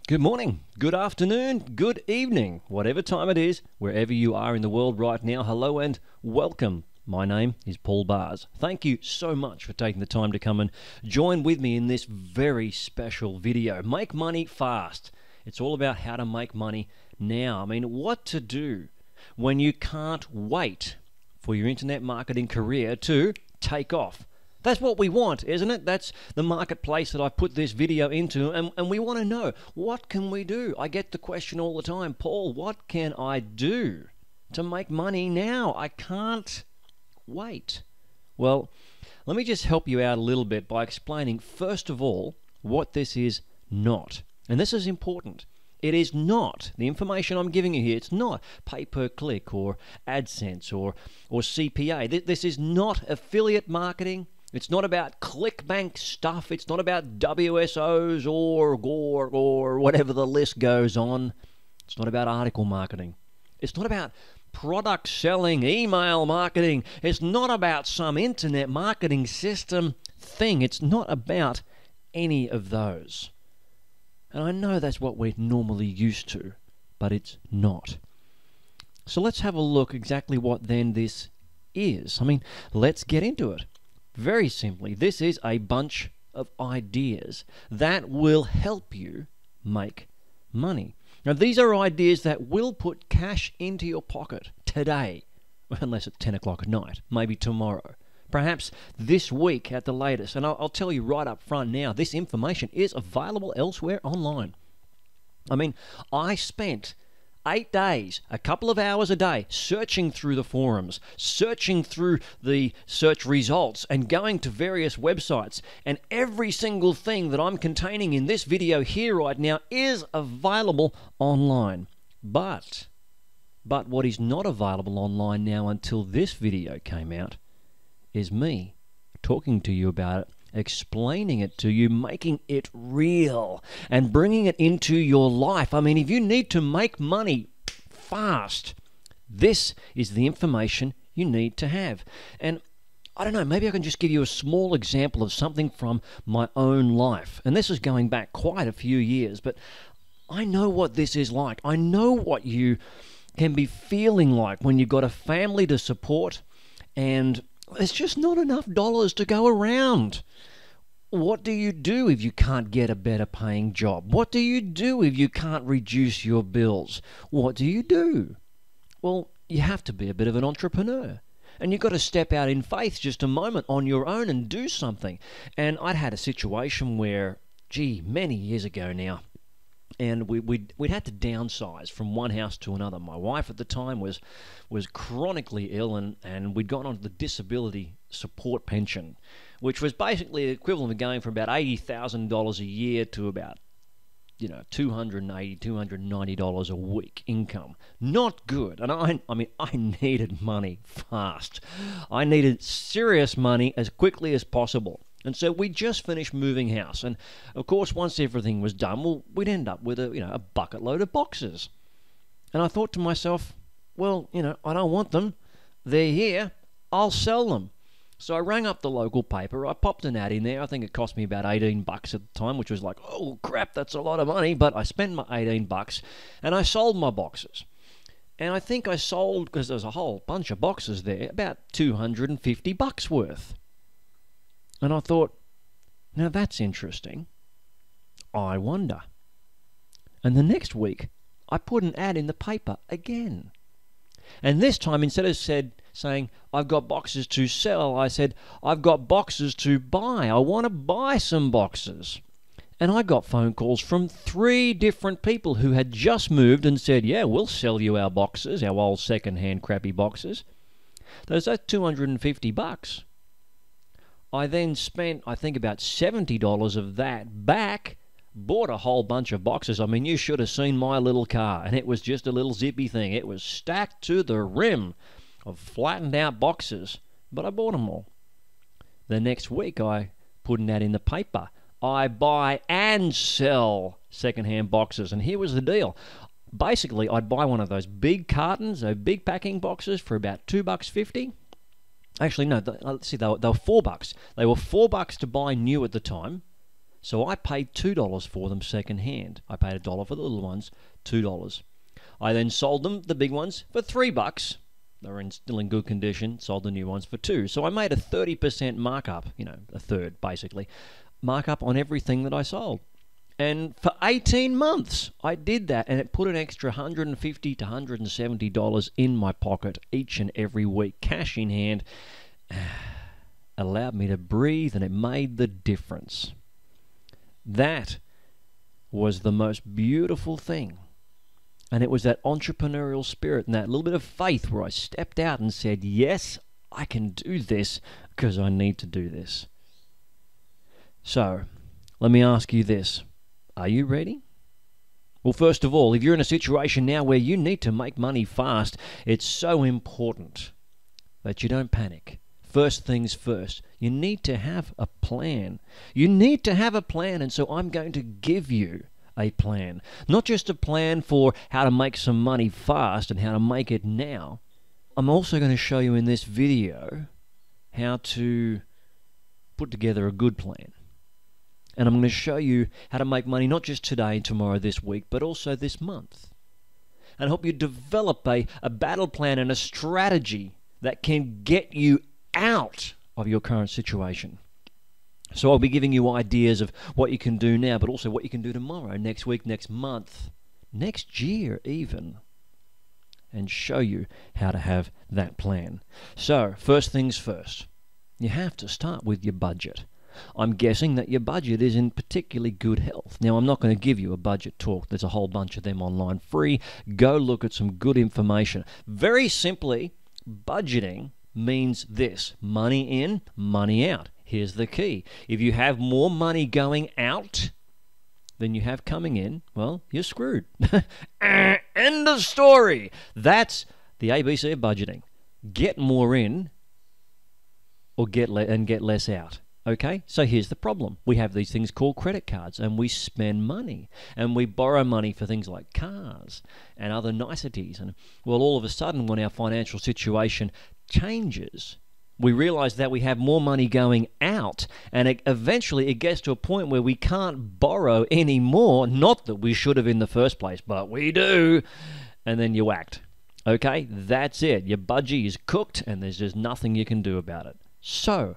Good morning, good afternoon, good evening, whatever time it is, wherever you are in the world right now, hello and welcome. My name is Paul Bars. Thank you so much for taking the time to come and join with me in this very special video. Make money fast. It's all about how to make money now. I mean, what to do when you can't wait for your internet marketing career to take off. That's what we want, isn't it? That's the marketplace that I put this video into, and we want to know, what can we do? I get the question all the time, Paul, what can I do to make money now? I can't wait. Well, let me just help you out a little bit by explaining, first of all, what this is not. And this is important. It is not, the information I'm giving you here, it's not pay-per-click or AdSense or CPA. This is not affiliate marketing. It's not about ClickBank stuff. It's not about WSOs or whatever the list goes on. It's not about article marketing. It's not about product selling, email marketing. It's not about some internet marketing system thing. It's not about any of those. And I know that's what we're normally used to, but it's not. So let's have a look exactly what then this is. I mean, let's get into it. Very simply, this is a bunch of ideas that will help you make money. Now, these are ideas that will put cash into your pocket today, unless it's 10 o'clock at night, maybe tomorrow, perhaps this week at the latest. And I'll tell you right up front now, this information is available elsewhere online. I mean, I spent 8 days, a couple of hours a day, searching through the forums, searching through the search results, and going to various websites. And every single thing that I'm containing in this video here right now is available online. But what is not available online now until this video came out is me talking to you about it, explaining it to you, making it real, and bringing it into your life. I mean, if you need to make money fast, this is the information you need to have. And I don't know, maybe I can just give you a small example of something from my own life. And this is going back quite a few years, but I know what this is like. I know what you can be feeling like when you've got a family to support and there's just not enough dollars to go around. What do you do if you can't get a better paying job? What do you do if you can't reduce your bills? What do you do? Well, you have to be a bit of an entrepreneur. And you've got to step out in faith just a moment on your own and do something. And I'd had a situation where, many years ago now, and we'd had to downsize from one house to another. My wife at the time was chronically ill, and we'd gone on to the disability support pension, which was basically the equivalent of going from about $80,000 a year to about $280, $290 a week income. Not good. And I mean, I needed money fast. I needed serious money as quickly as possible. And so we just finished moving house. And of course, once everything was done, well, we'd end up with a bucket load of boxes. And I thought to myself, well, I don't want them. They're here. I'll sell them. So I rang up the local paper. I popped an ad in there. I think it cost me about $18 at the time, which was like, oh crap, that's a lot of money. But I spent my $18 and I sold my boxes. And I think I sold, because there's a whole bunch of boxes there, about $250 worth. And I thought, now that's interesting. I wonder. And the next week, I put an ad in the paper again. And this time, instead of saying, I've got boxes to sell, I said, I've got boxes to buy. I want to buy some boxes. And I got phone calls from 3 different people who had just moved and said, yeah, we'll sell you our boxes, our old second-hand crappy boxes. That's $250. I then spent, I think, about $70 of that back, bought a whole bunch of boxes. I mean, you should have seen my little car, and it was just a little zippy thing. It was stacked to the rim of flattened out boxes, but I bought them all. The next week, I put an ad in the paper. I buy and sell second-hand boxes, and here was the deal. Basically, I'd buy one of those big cartons, those big packing boxes for about $2.50. Actually, no, let's see, they were $4. They were $4 to buy new at the time. So I paid $2 for them second hand. I paid $1 for the little ones, $2. I then sold them, the big ones, for $3. They were still in good condition, sold the new ones for $2. So I made a 30% markup, a third basically, markup on everything that I sold. And for 18 months, I did that, and it put an extra $150 to $170 in my pocket each and every week, cash in hand. Allowed me to breathe, and it made the difference. That was the most beautiful thing. And it was that entrepreneurial spirit and that little bit of faith where I stepped out and said, yes, I can do this because I need to do this. So, let me ask you this. Are you ready? Well, first of all, if you're in a situation now where you need to make money fast, it's so important that you don't panic. First things first, you need to have a plan. You need to have a plan, and so I'm going to give you a plan. Not just a plan for how to make some money fast and how to make it now. I'm also going to show you in this video how to put together a good plan. And I'm going to show you how to make money not just today, tomorrow, this week, but also this month. And help you develop a battle plan and a strategy that can get you out of your current situation. So I'll be giving you ideas of what you can do now, but also what you can do tomorrow, next week, next month, next year even, and show you how to have that plan. So, first things first, you have to start with your budget. I'm guessing that your budget is in particularly good health. Now, I'm not going to give you a budget talk. There's a whole bunch of them online free. Go look at some good information. Very simply, budgeting means this: money in, money out. Here's the key. If you have more money going out than you have coming in, well, you're screwed. End of story. That's the ABC of budgeting. Get more in or get less out. Okay, so here's the problem. We have these things called credit cards, and we spend money, and we borrow money for things like cars and other niceties. And well, all of a sudden, when our financial situation changes, we realize that we have more money going out, and eventually it gets to a point where we can't borrow anymore. Not that we should have in the first place, but we do. And then you act. Okay, that's it. Your budgie is cooked, and there's just nothing you can do about it. So,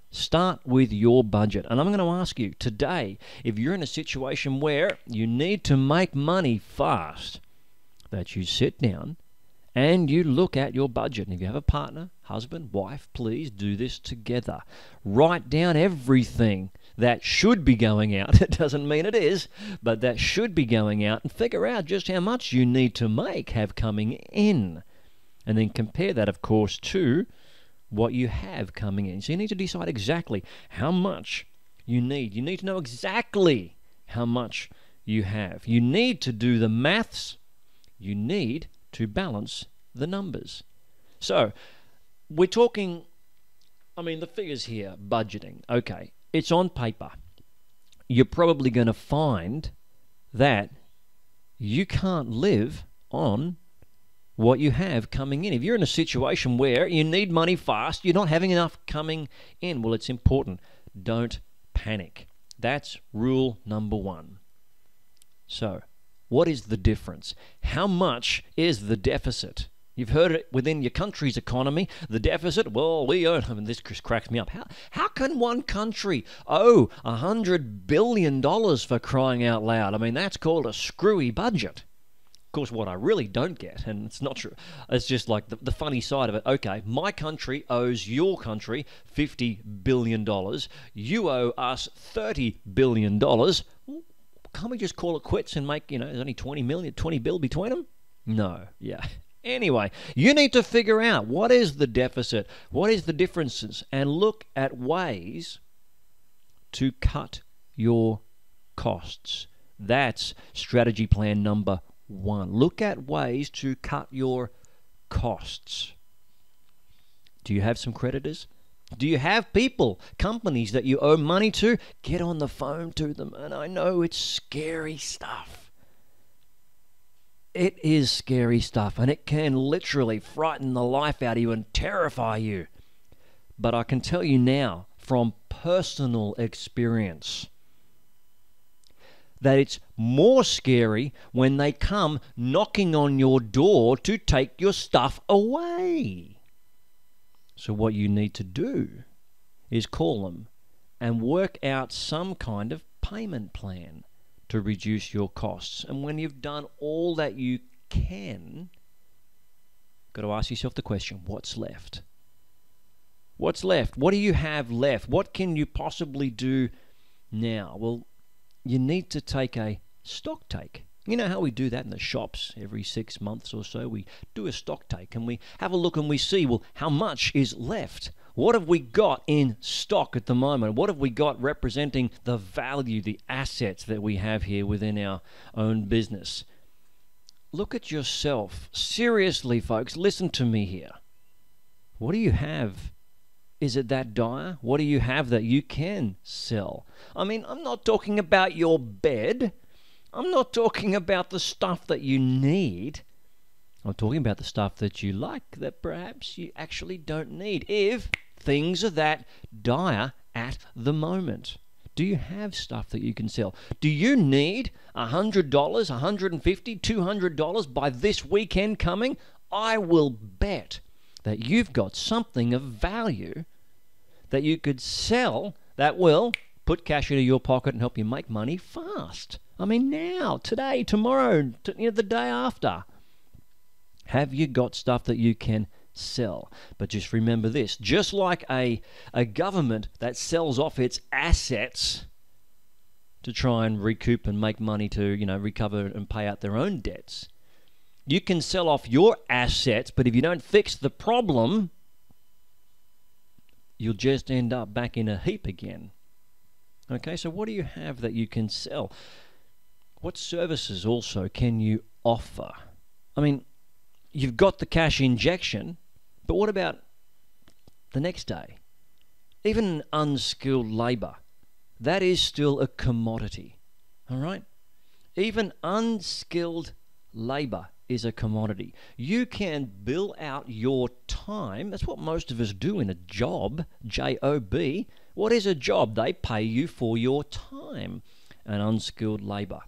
start with your budget. And I'm going to ask you today, if you're in a situation where you need to make money fast, that you sit down and you look at your budget. And if you have a partner, husband, wife, please do this together. Write down everything that should be going out. It doesn't mean it is, but that should be going out, and figure out just how much you need to have coming in. And then compare that, of course, to what you have coming in. So you need to decide exactly how much you need. You need to know exactly how much you have. You need to do the maths. You need to balance the numbers. So we're talking, the figures here, budgeting. Okay, it's on paper. You're probably going to find that you can't live on what you have coming in. If you're in a situation where you need money fast, you're not having enough coming in, well, it's important. Don't panic. That's rule number one. So, what is the difference? How much is the deficit? You've heard it within your country's economy. The deficit, well, we own, this cracks me up. How can one country owe $100 billion for crying out loud? That's called a screwy budget. Of course, what I really don't get, and it's not true, it's just like the funny side of it. Okay, my country owes your country $50 billion. You owe us $30 billion. Well, can't we just call it quits and make, there's only 20 bill between them? No, yeah. Anyway, you need to figure out what is the deficit, what is the differences, and look at ways to cut your costs. That's strategy plan number one. Look at ways to cut your costs. Do you have some creditors? Do you have people, companies that you owe money to? Get on the phone to them. And I know it's scary stuff. It is scary stuff, and it can literally frighten the life out of you and terrify you. But I can tell you now, from personal experience, that it's more scary when they come knocking on your door to take your stuff away. So what you need to do is call them and work out some kind of payment plan to reduce your costs. And when you've done all that you can, you've got to ask yourself the question, what's left? What's left? What do you have left? What can you possibly do now? Well, you need to take a stock take. You know how we do that in the shops every 6 months or so? We do a stock take and we have a look and we see, well, how much is left? What have we got in stock at the moment? What have we got representing the value, the assets that we have here within our own business? Look at yourself. Seriously, folks, listen to me here. What do you have? Is it that dire? What do you have that you can sell? I mean, I'm not talking about your bed. I'm not talking about the stuff that you need. I'm talking about the stuff that you like that perhaps you actually don't need if things are that dire at the moment. Do you have stuff that you can sell? Do you need $100, $150, $200 by this weekend coming? I will bet that you've got something of value that you could sell that will put cash into your pocket and help you make money fast. I mean, now, today, tomorrow, the day after. Have you got stuff that you can sell? But just remember this, just like a government that sells off its assets to try and recoup and make money to, recover and pay out their own debts, you can sell off your assets, but if you don't fix the problem, you'll just end up back in a heap again. Okay, so what do you have that you can sell? What services also can you offer? I mean, you've got the cash injection, but what about the next day? Even unskilled labor, that is still a commodity, all right? Even unskilled labor is a commodity. You can bill out your time. That's what most of us do in a job, J-O-B. What is a job? They pay you for your time, and unskilled labor.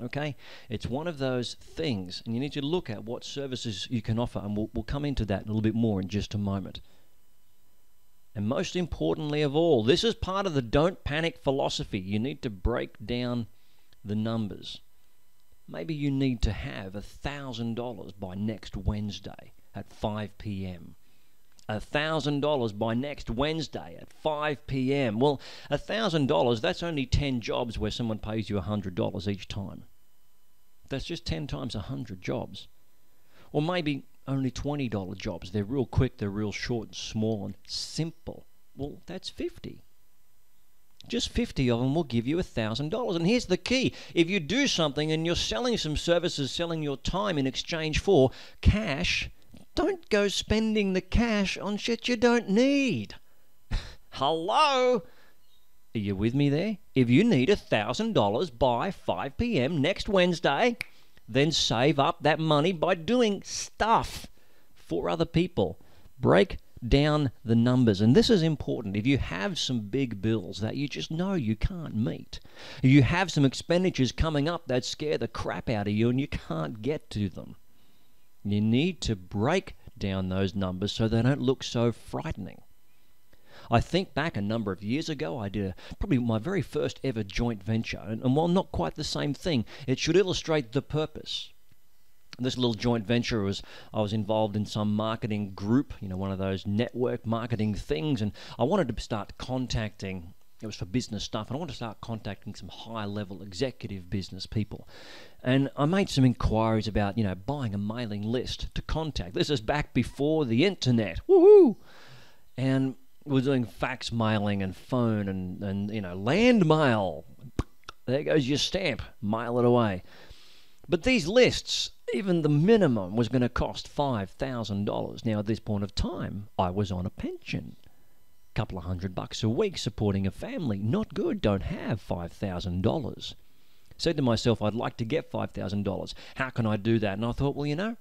Okay? It's one of those things, and you need to look at what services you can offer, and we'll come into that a little bit more in just a moment. And most importantly of all, this is part of the don't panic philosophy. You need to break down the numbers. Maybe you need to have $1,000 by next Wednesday at 5 p.m. $1,000 by next Wednesday at 5 p.m. Well, $1,000, that's only 10 jobs where someone pays you $100 each time. That's just 10 times 100 jobs. Or maybe only $20 jobs. They're real quick, they're real short and small and simple. Well, that's 50. Just 50 of them will give you $1,000. And here's the key. If you do something and you're selling some services, selling your time in exchange for cash, don't go spending the cash on shit you don't need. Hello? Are you with me there? If you need $1,000 by 5 p.m. next Wednesday, then save up that money by doing stuff for other people. Break down the numbers. And this is important. If you have some big bills that you just know you can't meet, if you have some expenditures coming up that scare the crap out of you and you can't get to them, you need to break down those numbers so they don't look so frightening. I think back a number of years ago, I did probably my very first ever joint venture. And while not quite the same thing, it should illustrate the purpose. This little joint venture I was involved in some marketing group, one of those network marketing things, and I wanted to start contacting, it was for business stuff, and I wanted to start contacting some high-level executive business people. And I made some inquiries about, buying a mailing list to contact. This is back before the internet. Woohoo! And we're doing fax mailing and phone and land mail. There goes your stamp. Mail it away. But these lists, even the minimum was going to cost $5,000. Now, at this point of time, I was on a pension. A couple of $100 a week supporting a family. Not good. Don't have $5,000. Said to myself, I'd like to get $5,000. How can I do that? And I thought, well,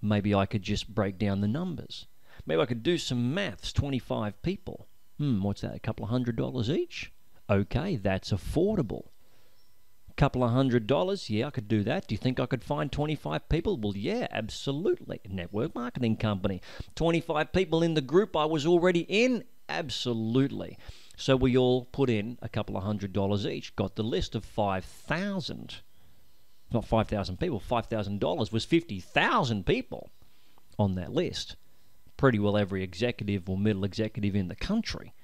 maybe I could just break down the numbers. Maybe I could do some maths. 25 people. What's that? A couple of $100 each? Okay, that's affordable. couple of $100, yeah, I could do that. Do you think I could find 25 people? Well, yeah, absolutely. Network marketing company. 25 people in the group I was already in? Absolutely. So we all put in a couple of $100 each, got the list of 5,000. Not 5,000 people, $5,000 was 50,000 people on that list. Pretty well every executive or middle executive in the country.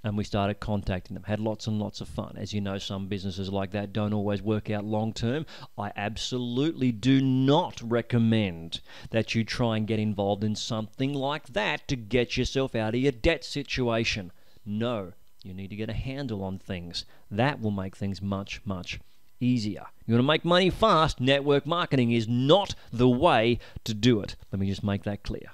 And we started contacting them, had lots and lots of fun. As you know, some businesses like that don't always work out long term. I absolutely do not recommend that you try and get involved in something like that to get yourself out of your debt situation. No, you need to get a handle on things. That will make things much, much easier. You want to make money fast? Network marketing is not the way to do it. Let me just make that clear.